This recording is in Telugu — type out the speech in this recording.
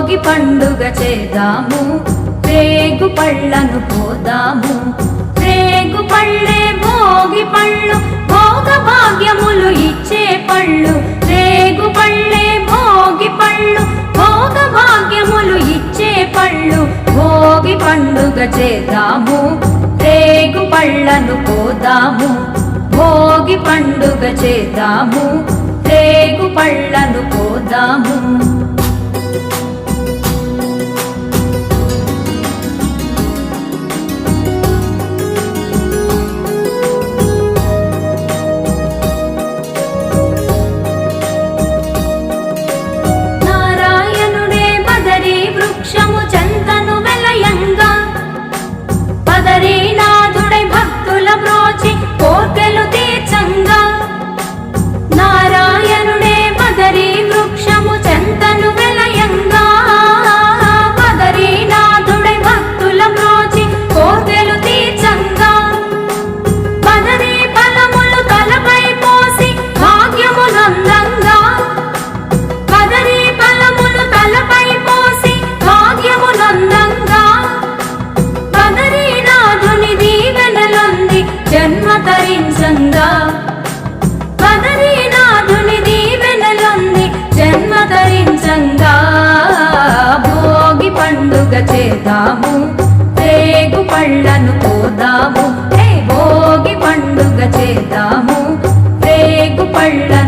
భోగి పండుగ చేద్దాము, రేగు పళ్ళను పోదాము. రేగు పళ్ళే భోగి పళ్ళు, భోగ భాగ్యములు ఇచ్చే పళ్ళు. రేగు పళ్ళే భోగి పళ్ళు, భోగ భాగ్యములు ఇచ్చే పళ్ళు. భోగి పండుగ చేద్దాము, రేగు పళ్ళను పోదాము. భోగి పండుగ చేద్దాము, రేగు పళ్ళను పోదాము. నారాయణుడే బదరీ వృక్షము చెంతను వెలయంగా, బదరీనాథుడై భక్తుల బ్రోచి కోర్కెలు తీర్చంగా. నారాయణుడే బదరీ వృక్షము చెంతను వెలయంగా, బదరీనాథుడై భక్తుల బ్రోచి కోర్కెలు తీర్చంగా. బదరీ ఫలములు తలపై పోసి భాగ్యమునందంగా, బదరీ ఫలములు తలపై పోసి భాగ్యమునందంగా. బదరీనాథుని దీవెనలొంది జన్మ తరించంగా, బదరీనాథుని దీవెనలొంది జన్మ తరించంగా. భోగి పండుగ చేద్దాము, రేగు పళ్ళను పోదాము. భోగి పండుగ చేద్దాము, రేగు పళ్ళను